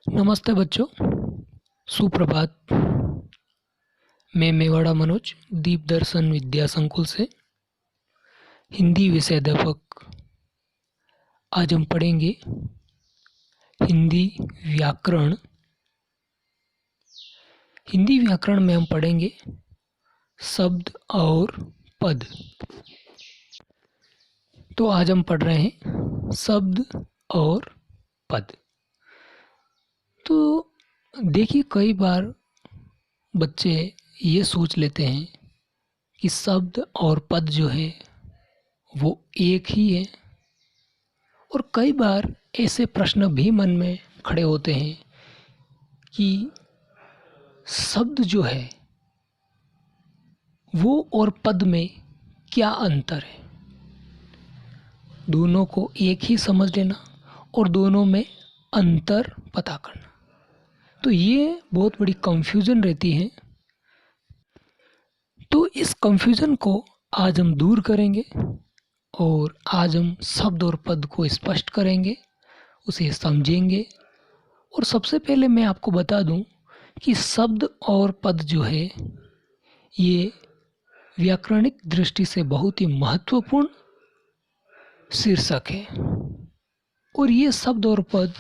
नमस्ते बच्चों, सुप्रभात। मैं मेवाड़ा मनोज दीप दर्शन विद्या संकुल से हिंदी विषय अध्यापक। आज हम पढ़ेंगे हिंदी व्याकरण। हिंदी व्याकरण में हम पढ़ेंगे शब्द और पद। तो आज हम पढ़ रहे हैं शब्द और पद। तो देखिए, कई बार बच्चे ये सोच लेते हैं कि शब्द और पद जो है वो एक ही है, और कई बार ऐसे प्रश्न भी मन में खड़े होते हैं कि शब्द जो है वो और पद में क्या अंतर है। दोनों को एक ही समझ लेना और दोनों में अंतर पता करना, तो ये बहुत बड़ी कंफ्यूजन रहती है। तो इस कंफ्यूजन को आज हम दूर करेंगे और आज हम शब्द और पद को स्पष्ट करेंगे, उसे समझेंगे। और सबसे पहले मैं आपको बता दूं कि शब्द और पद जो है ये व्याकरणिक दृष्टि से बहुत ही महत्वपूर्ण शीर्षक है, और ये शब्द और पद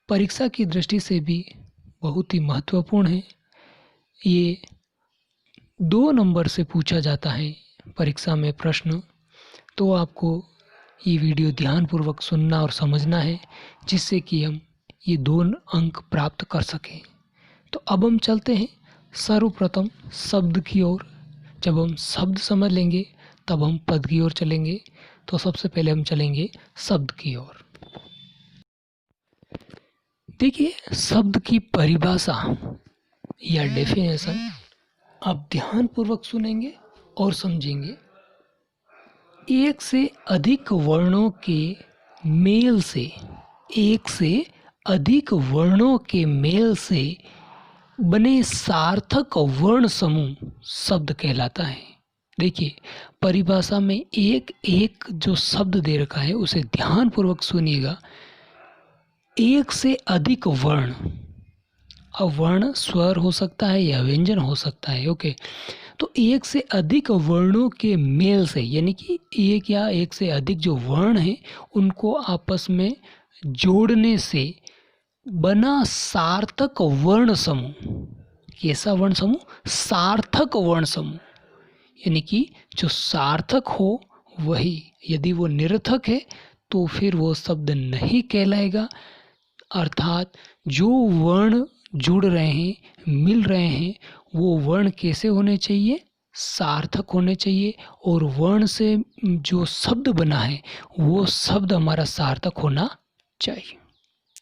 परीक्षा की दृष्टि से भी बहुत ही महत्वपूर्ण है। ये 2 नंबर से पूछा जाता है परीक्षा में प्रश्न, तो आपको ये वीडियो ध्यानपूर्वक सुनना और समझना है, जिससे कि हम ये 2 अंक प्राप्त कर सकें। तो अब हम चलते हैं सर्वप्रथम शब्द की ओर। जब हम शब्द समझ लेंगे तब हम पद की ओर चलेंगे। तो सबसे पहले हम चलेंगे शब्द की ओर। देखिए, शब्द की परिभाषा या डेफिनेशन आप ध्यानपूर्वक सुनेंगे और समझेंगे। एक से अधिक वर्णों के मेल से, एक से अधिक वर्णों के मेल से बने सार्थक वर्ण समूह शब्द कहलाता है। देखिए, परिभाषा में एक एक जो शब्द दे रखा है उसे ध्यानपूर्वक सुनिएगा। एक से अधिक वर्ण, अब वर्ण स्वर हो सकता है या व्यंजन हो सकता है। ओके, तो एक से अधिक वर्णों के मेल से, यानी कि एक या एक से अधिक जो वर्ण हैं उनको आपस में जोड़ने से बना सार्थक वर्ण समूह। कैसा वर्ण समूह? सार्थक वर्ण समूह, यानी कि जो सार्थक हो वही। यदि वो निरर्थक है तो फिर वो शब्द नहीं कहलाएगा। अर्थात जो वर्ण जुड़ रहे हैं, मिल रहे हैं, वो वर्ण कैसे होने चाहिए? सार्थक होने चाहिए। और वर्ण से जो शब्द बना है वो शब्द हमारा सार्थक होना चाहिए।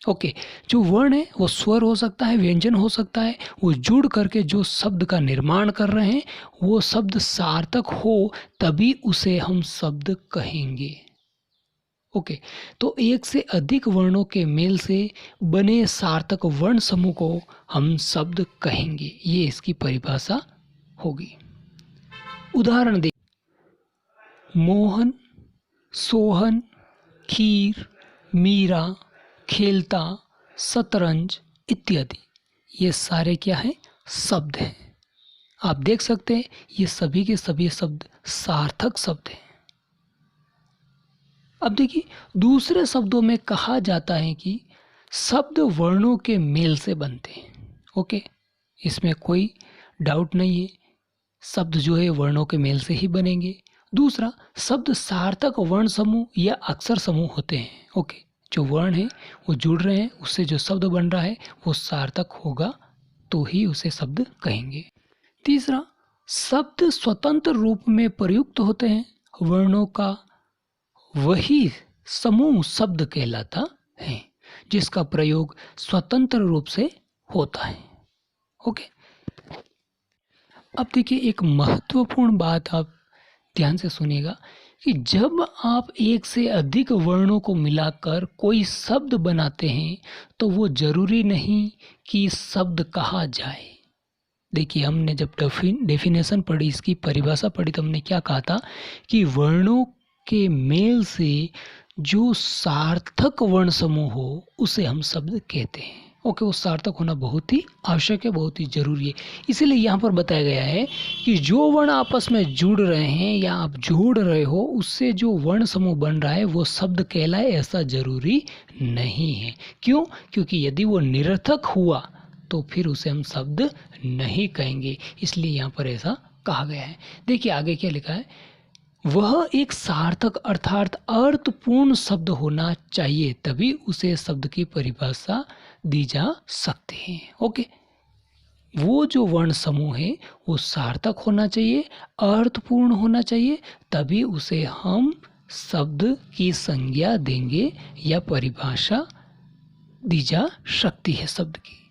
ओके, जो वर्ण है वो स्वर हो सकता है, व्यंजन हो सकता है, वो जुड़ करके जो शब्द का निर्माण कर रहे हैं वो शब्द सार्थक हो, तभी उसे हम शब्द कहेंगे। ओके, तो एक से अधिक वर्णों के मेल से बने सार्थक वर्ण समूह को हम शब्द कहेंगे। ये इसकी परिभाषा होगी। उदाहरण दें, मोहन, सोहन, खीर, मीरा, खेलता, शतरंज इत्यादि, ये सारे क्या हैं? शब्द हैं। आप देख सकते हैं ये सभी के सभी शब्द सार्थक शब्द हैं। अब देखिए, दूसरे शब्दों में कहा जाता है कि शब्द वर्णों के मेल से बनते हैं। ओके, इसमें कोई डाउट नहीं है, शब्द जो है वर्णों के मेल से ही बनेंगे। दूसरा, शब्द सार्थक वर्ण समूह या अक्षर समूह होते हैं। ओके, जो वर्ण है वो जुड़ रहे हैं, उससे जो शब्द बन रहा है वो सार्थक होगा, तो ही उसे शब्द कहेंगे। तीसरा, शब्द स्वतंत्र रूप में प्रयुक्त होते हैं, वर्णों का वही समूह शब्द कहलाता है जिसका प्रयोग स्वतंत्र रूप से होता है। ओके, अब देखिए, एक महत्वपूर्ण बात आप ध्यान से सुनिएगा कि जब आप एक से अधिक वर्णों को मिलाकर कोई शब्द बनाते हैं तो वो जरूरी नहीं कि शब्द कहा जाए। देखिए, हमने जब डेफिनेशन पढ़ी, इसकी परिभाषा पढ़ी, तो हमने क्या कहा था कि वर्णों के मेल से जो सार्थक वर्ण समूह हो उसे हम शब्द कहते हैं। ओके, वो सार्थक होना बहुत ही आवश्यक है, बहुत ही जरूरी है। इसीलिए यहाँ पर बताया गया है कि जो वर्ण आपस में जुड़ रहे हैं या आप जोड़ रहे हो, उससे जो वर्ण समूह बन रहा है वो शब्द कहलाए ऐसा जरूरी नहीं है। क्यों? क्योंकि यदि वो निरर्थक हुआ तो फिर उसे हम शब्द नहीं कहेंगे, इसलिए यहाँ पर ऐसा कहा गया है। देखिए आगे क्या लिखा है, वह एक सार्थक अर्थात अर्थपूर्ण शब्द होना चाहिए, तभी उसे शब्द की परिभाषा दी जा सकती है। ओके, वो जो वर्ण समूह है वो सार्थक होना चाहिए, अर्थपूर्ण होना चाहिए, तभी उसे हम शब्द की संज्ञा देंगे या परिभाषा दी जा सकती है शब्द की।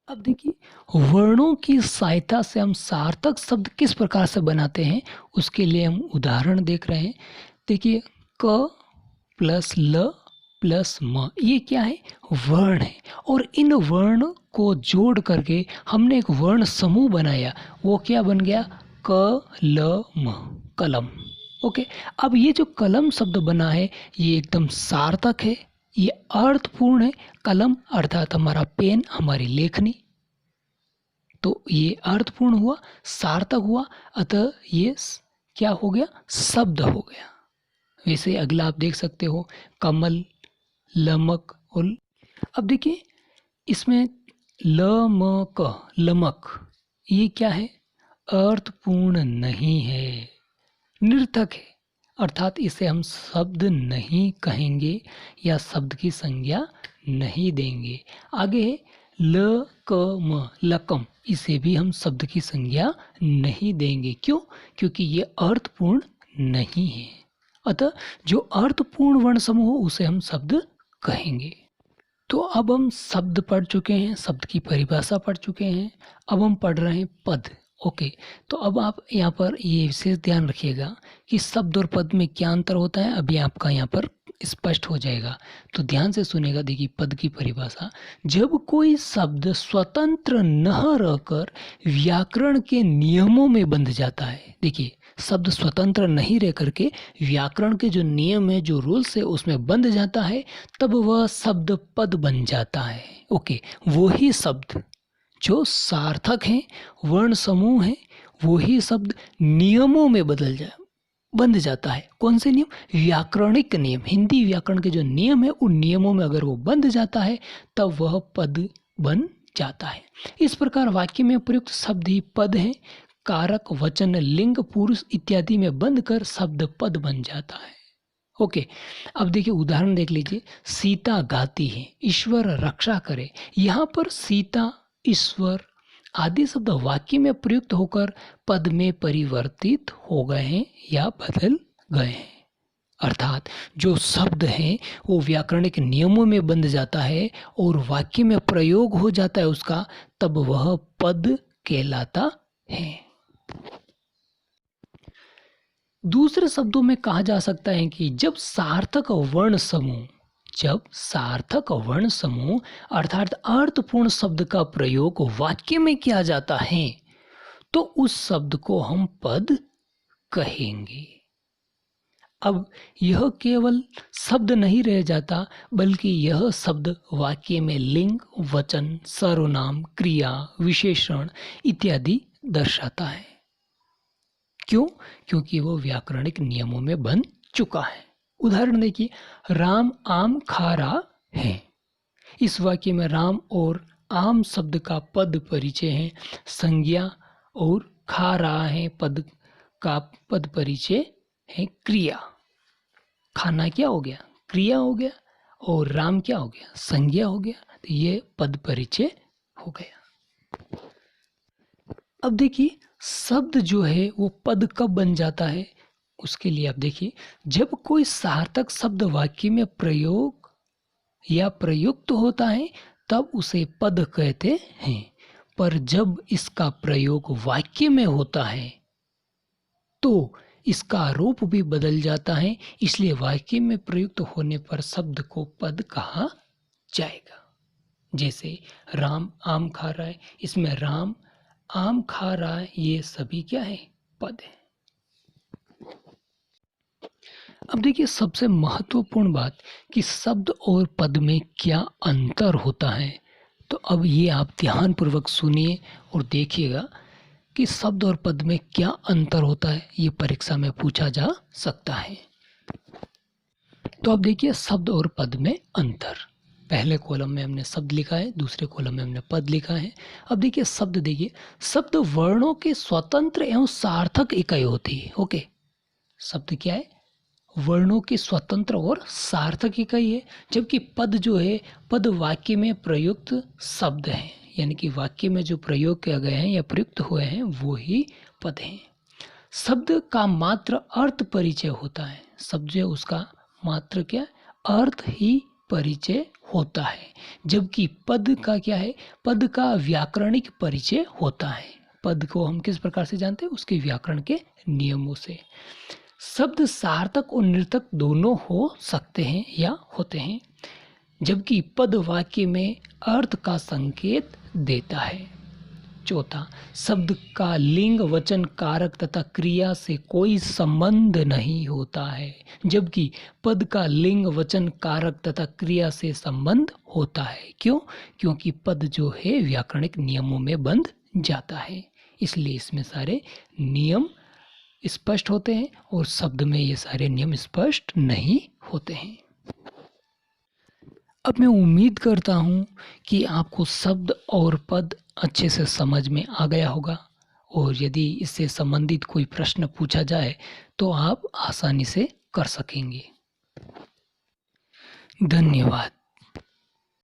अब देखिए, वर्णों की सहायता से हम सार्थक शब्द किस प्रकार से बनाते हैं, उसके लिए हम उदाहरण देख रहे हैं। देखिए, क प्लस ल प्लस म, ये क्या है? वर्ण है। और इन वर्ण को जोड़ करके हमने एक वर्ण समूह बनाया, वो क्या बन गया? क ल म, कलम। ओके, अब ये जो कलम शब्द बना है ये एकदम सार्थक है, ये अर्थपूर्ण है। कलम अर्थात हमारा पेन, हमारी लेखनी, तो ये अर्थपूर्ण हुआ, सार्थक हुआ, अतः ये क्या हो गया? शब्द हो गया। वैसे अगला आप देख सकते हो, कमल, लमक। और अब देखिए इसमें लमक, लमक, ये क्या है? अर्थपूर्ण नहीं है, निर्थक है, अर्थात इसे हम शब्द नहीं कहेंगे या शब्द की संज्ञा नहीं देंगे। आगे है लकम, लकम, इसे भी हम शब्द की संज्ञा नहीं देंगे। क्यों? क्योंकि ये अर्थपूर्ण नहीं है। अतः जो अर्थपूर्ण वर्ण समूह हो उसे हम शब्द कहेंगे। तो अब हम शब्द पढ़ चुके हैं, शब्द की परिभाषा पढ़ चुके हैं, अब हम पढ़ रहे हैं पद। ओके, तो अब आप यहाँ पर ये विशेष ध्यान रखिएगा कि शब्द और पद में क्या अंतर होता है, अभी आपका यहाँ पर स्पष्ट हो जाएगा। तो ध्यान से सुनेगा। देखिए पद की परिभाषा, जब कोई शब्द स्वतंत्र न रहकर व्याकरण के नियमों में बंध जाता है। देखिए, शब्द स्वतंत्र नहीं रह करके व्याकरण के जो नियम है, जो रूल्स है, उसमें बंध जाता है, तब वह शब्द पद बन जाता है। ओके, वही शब्द जो सार्थक हैं, वर्ण समूह है, वही शब्द नियमों में बंध जाता है। कौन से नियम? व्याकरणिक नियम, हिंदी व्याकरण के जो नियम है, उन नियमों में अगर वो बंध जाता है तब वह पद बन जाता है। इस प्रकार वाक्य में प्रयुक्त शब्द ही पद है। कारक, वचन, लिंग, पुरुष इत्यादि में बंध कर शब्द पद बन जाता है। ओके, अब देखिए उदाहरण देख लीजिए। सीता गाती है, ईश्वर रक्षा करे। यहाँ पर सीता, ईश्वर आदि शब्द वाक्य में प्रयुक्त होकर पद में परिवर्तित हो गए हैं या बदल गए हैं। अर्थात जो शब्द है वो व्याकरणिक नियमों में बंध जाता है और वाक्य में प्रयोग हो जाता है उसका, तब वह पद कहलाता है। दूसरे शब्दों में कहा जा सकता है कि जब सार्थक वर्ण समूह अर्थात अर्थपूर्ण शब्द का प्रयोग वाक्य में किया जाता है तो उस शब्द को हम पद कहेंगे। अब यह केवल शब्द नहीं रह जाता, बल्कि यह शब्द वाक्य में लिंग, वचन, सर्वनाम, क्रिया, विशेषण इत्यादि दर्शाता है। क्यों? क्योंकि वो व्याकरणिक नियमों में बन चुका है। उदाहरण देखिए, राम आम खा रहा है। इस वाक्य में राम और आम शब्द का पद परिचय है, संज्ञा, और खा रहा है पद का पद परिचय है क्रिया। खाना क्या हो गया? क्रिया हो गया, और राम क्या हो गया? संज्ञा हो गया। तो ये पद परिचय हो गया। अब देखिए शब्द जो है वो पद कब बन जाता है, उसके लिए आप देखिए, जब कोई सार्थक शब्द वाक्य में प्रयोग या प्रयुक्त होता है तब उसे पद कहते हैं। पर जब इसका प्रयोग वाक्य में होता है तो इसका रूप भी बदल जाता है, इसलिए वाक्य में प्रयुक्त होने पर शब्द को पद कहा जाएगा। जैसे राम आम खा रहा है, इसमें राम आम खा रहा है, ये सभी क्या है? पद है। अब देखिए सबसे महत्वपूर्ण बात कि शब्द और पद में क्या अंतर होता है। तो अब ये आप ध्यानपूर्वक सुनिए और देखिएगा कि शब्द और पद में क्या अंतर होता है। ये परीक्षा में पूछा जा सकता है। तो अब देखिए शब्द और पद में अंतर। पहले कॉलम में हमने शब्द लिखा है, दूसरे कॉलम में हमने पद लिखा है। अब देखिए शब्द, देखिए शब्द वर्णों के स्वतंत्र एवं सार्थक इकाई होती है। ओके, शब्द क्या है? वर्णों की स्वतंत्र और सार्थक इकाई है। जबकि पद जो है, पद वाक्य में प्रयुक्त शब्द हैं, यानी कि वाक्य में जो प्रयोग किए गए हैं या प्रयुक्त हुए हैं वो ही पद हैं। शब्द का मात्र अर्थ परिचय होता है। शब्द जो है उसका मात्र क्या, अर्थ ही परिचय होता है। जबकि पद का क्या है, पद का व्याकरणिक परिचय होता है। पद को हम किस प्रकार से जानते हैं? उसके व्याकरण के नियमों से। शब्द सार्थक और निर्थक दोनों हो सकते हैं या होते हैं, जबकि पद वाक्य में अर्थ का संकेत देता है। चौथा, शब्द का लिंग, वचन, कारक तथा क्रिया से कोई संबंध नहीं होता है, जबकि पद का लिंग, वचन, कारक तथा क्रिया से संबंध होता है। क्यों? क्योंकि पद जो है व्याकरणिक नियमों में बंध जाता है, इसलिए इसमें सारे नियम स्पष्ट होते हैं और शब्द में ये सारे नियम स्पष्ट नहीं होते हैं। अब मैं उम्मीद करता हूँ कि आपको शब्द और पद अच्छे से समझ में आ गया होगा, और यदि इससे संबंधित कोई प्रश्न पूछा जाए तो आप आसानी से कर सकेंगे। धन्यवाद।